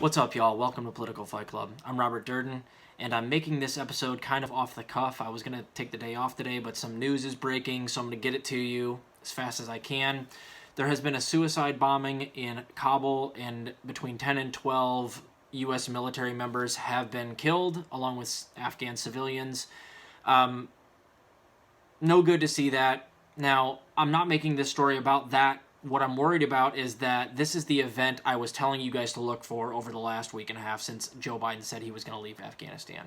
What's up, y'all? Welcome to Political Fight Club. I'm Robert Durden, and I'm making this episode kind of off the cuff. I was going to take the day off today, but some news is breaking, so I'm going to get it to you as fast as I can. There has been a suicide bombing in Kabul, and between 10 and 12 U.S. military members have been killed, along with Afghan civilians. No good to see that. Now, I'm not making this story about that. What I'm worried about is that this is the event I was telling you guys to look for over the last week and a half since Joe Biden said he was going to leave Afghanistan.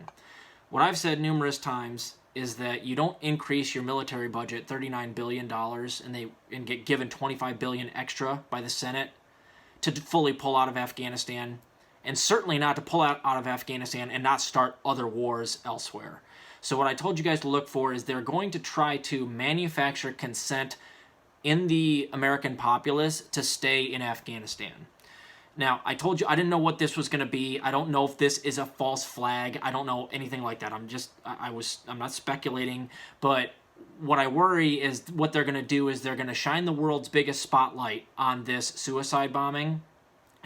What I've said numerous times is that you don't increase your military budget $39 billion and get given $25 billion extra by the Senate to fully pull out of Afghanistan, and certainly not to pull out of Afghanistan and not start other wars elsewhere. So what I told you guys to look for is they're going to try to manufacture consent in the American populace to stay in Afghanistan. Now, I told you I didn't know what this was going to be. I don't know if this is a false flag. I don't know anything like that. I'm not speculating, but what I worry is what they're going to do is they're going to shine the world's biggest spotlight on this suicide bombing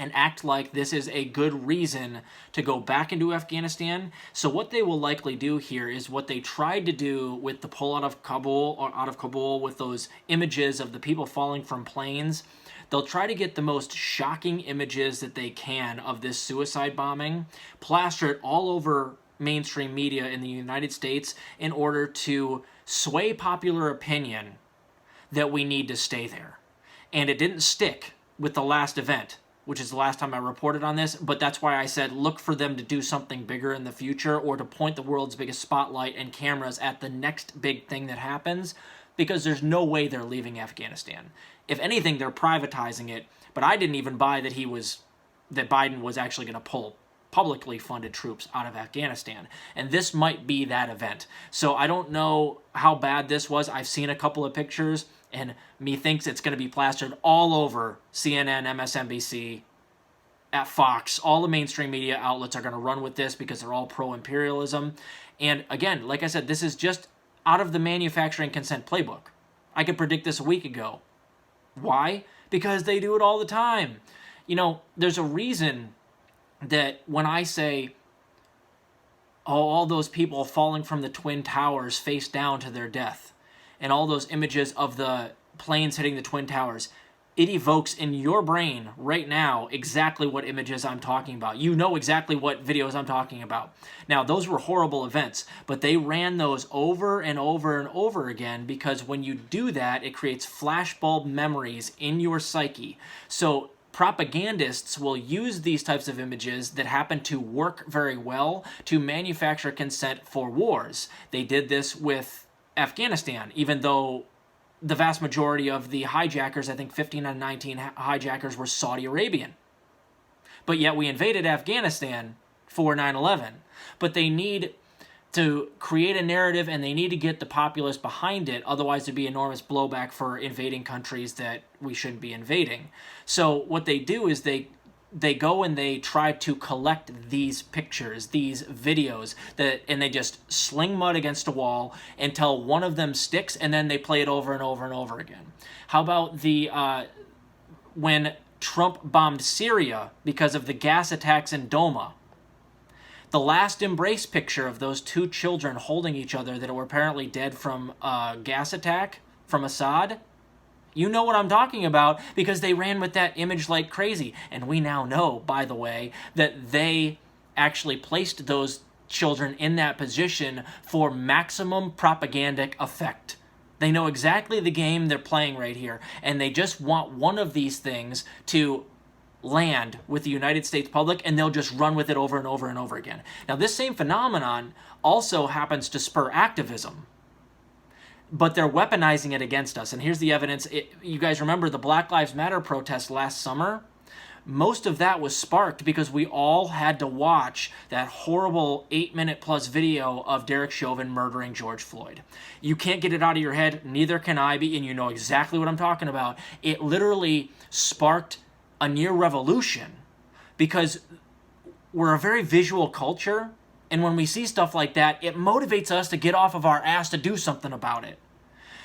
and act like this is a good reason to go back into Afghanistan. So what they will likely do here is what they tried to do with the pull out of Kabul with those images of the people falling from planes. They'll try to get the most shocking images that they can of this suicide bombing, plaster it all over mainstream media in the United States in order to sway popular opinion that we need to stay there. And it didn't stick with the last event, which is the last time I reported on this, but that's why I said look for them to do something bigger in the future or to point the world's biggest spotlight and cameras at the next big thing that happens, because there's no way they're leaving Afghanistan. If anything, they're privatizing it, but I didn't even buy that Biden was actually going to pull publicly funded troops out of Afghanistan. And this might be that event. So I don't know how bad this was. I've seen a couple of pictures, and methinks it's going to be plastered all over CNN, MSNBC, at Fox. All the mainstream media outlets are going to run with this because they're all pro-imperialism. And again, like I said, this is just out of the manufacturing consent playbook. I could predict this a week ago. Why? Because they do it all the time. You know, there's a reason that when I say, oh, all those people falling from the Twin Towers face down to their death, and all those images of the planes hitting the Twin Towers, it evokes in your brain right now exactly what images I'm talking about. You know exactly what videos I'm talking about. Now, those were horrible events, but they ran those over and over and over again because when you do that, it creates flashbulb memories in your psyche. So propagandists will use these types of images that happen to work very well to manufacture consent for wars. They did this with Afghanistan, even though the vast majority of the hijackers, I think 15 out of 19 hijackers, were Saudi Arabian. But yet we invaded Afghanistan for 9/11. But they need to create a narrative and they need to get the populace behind it, otherwise there'd be enormous blowback for invading countries that we shouldn't be invading. So what they do is they go and they try to collect these pictures, these videos, and they just sling mud against a wall until one of them sticks, and then they play it over and over and over again. How about when Trump bombed Syria because of the gas attacks in Douma? The last embrace picture of those two children holding each other that were apparently dead from a gas attack from Assad. You know what I'm talking about because they ran with that image like crazy. And we now know, by the way, that they actually placed those children in that position for maximum propagandic effect. They know exactly the game they're playing right here. And they just want one of these things to land with the United States public, and they'll just run with it over and over and over again. Now, this same phenomenon also happens to spur activism, but they're weaponizing it against us. And here's the evidence. You guys remember the Black Lives Matter protest last summer? Most of that was sparked because we all had to watch that horrible 8-minute plus video of Derek Chauvin murdering George Floyd. You can't get it out of your head, neither can I, and you know exactly what I'm talking about. It literally sparked a near revolution because we're a very visual culture, and when we see stuff like that, it motivates us to get off of our ass to do something about it.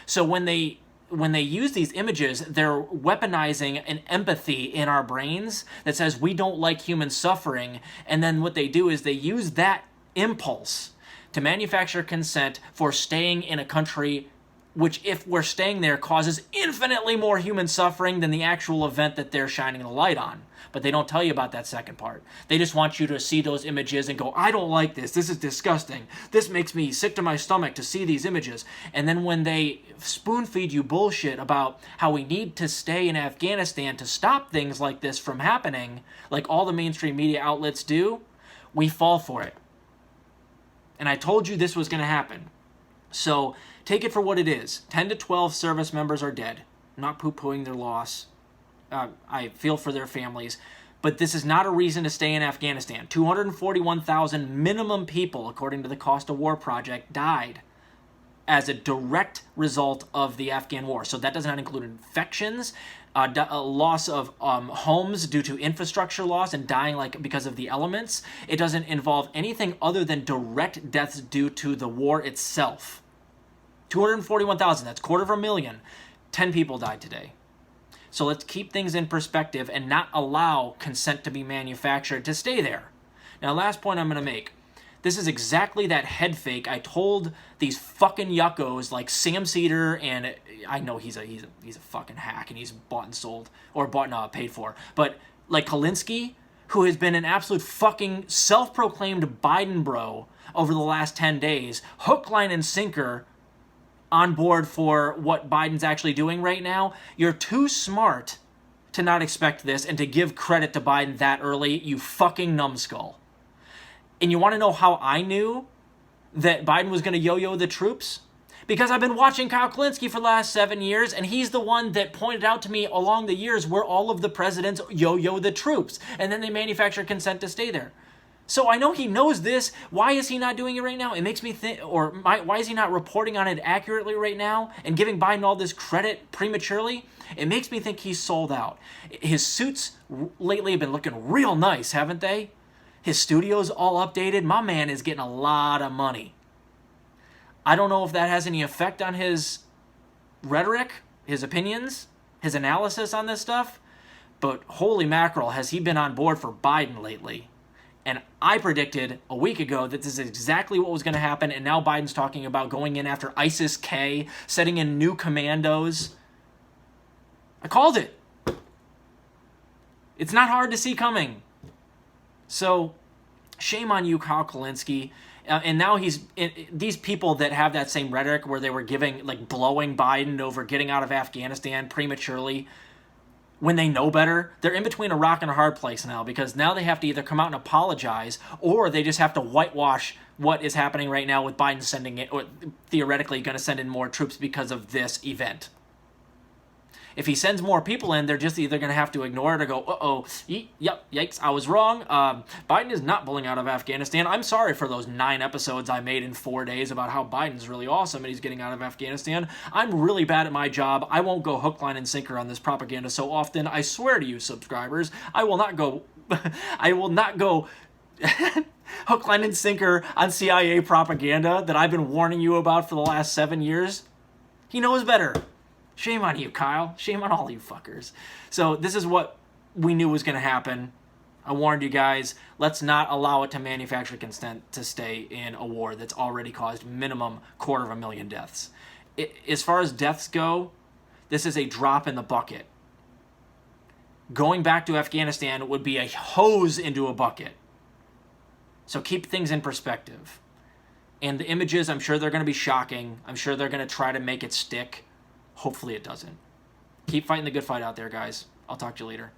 So when they when they use these images, they're weaponizing an empathy in our brains that says we don't like human suffering. And then what they do is they use that impulse to manufacture consent for staying in a country which, if we're staying there, causes infinitely more human suffering than the actual event that they're shining the light on. But they don't tell you about that second part. They just want you to see those images and go, I don't like this. This is disgusting. This makes me sick to my stomach to see these images. And then when they spoon feed you bullshit about how we need to stay in Afghanistan to stop things like this from happening, like all the mainstream media outlets do, we fall for it. And I told you this was going to happen. So take it for what it is. 10 to 12 service members are dead. I'm not poo-pooing their loss. I feel for their families. But this is not a reason to stay in Afghanistan. 241,000 minimum people, according to the Cost of War Project, died as a direct result of the Afghan war. So that does not include infections, loss of homes due to infrastructure loss and dying because of the elements. It doesn't involve anything other than direct deaths due to the war itself. 241,000, that's 250,000. 10 people died today. So let's keep things in perspective and not allow consent to be manufactured to stay there. Now, last point I'm going to make. This is exactly that head fake I told these fucking yuckos like Sam Cedar, and I know he's a fucking hack and he's bought and sold, or paid for. But like Kalinsky, who has been an absolute fucking self-proclaimed Biden bro over the last 10 days, hook, line, and sinker on board for what Biden's actually doing right now. You're too smart to not expect this and to give credit to Biden that early, you fucking numbskull. And you want to know how I knew that Biden was going to yo-yo the troops? Because I've been watching Kyle Kalinske for the last 7 years, and he's the one that pointed out to me along the years where all of the presidents yo-yo the troops, and then they manufacture consent to stay there. So I know he knows this. Why is he not doing it right now? It makes me think, why is he not reporting on it accurately right now and giving Biden all this credit prematurely? It makes me think he's sold out. His suits lately have been looking real nice, haven't they? His studio's all updated. My man is getting a lot of money. I don't know if that has any effect on his rhetoric, his opinions, his analysis on this stuff, but holy mackerel, has he been on board for Biden lately? And I predicted a week ago that this is exactly what was going to happen, and now Biden's talking about going in after ISIS-K, setting in new commandos. I called it. It's not hard to see coming. So, shame on you, Kyle Kalinske. And now these people that have that same rhetoric where they were blowing Biden over getting out of Afghanistan prematurely, when they know better, they're in between a rock and a hard place now, because now they have to either come out and apologize, or they just have to whitewash what is happening right now with Biden sending it, or theoretically going to send in more troops because of this event. If he sends more people in, they're just either going to have to ignore it or go, uh-oh, yep, yikes, I was wrong. Biden is not pulling out of Afghanistan. I'm sorry for those 9 episodes I made in 4 days about how Biden's really awesome and he's getting out of Afghanistan. I'm really bad at my job. I won't go hook, line, and sinker on this propaganda so often. I swear to you, subscribers, I will not go hook, line, and sinker on CIA propaganda that I've been warning you about for the last 7 years. He knows better. Shame on you, Kyle. Shame on all you fuckers. So this is what we knew was going to happen. I warned you guys. Let's not allow it to manufacture consent to stay in a war that's already caused minimum 250,000 deaths. As far as deaths go, this is a drop in the bucket. Going back to Afghanistan would be a hose into a bucket. So keep things in perspective. And the images, I'm sure they're going to be shocking. I'm sure they're going to try to make it stick. Hopefully it doesn't. Keep fighting the good fight out there, guys. I'll talk to you later.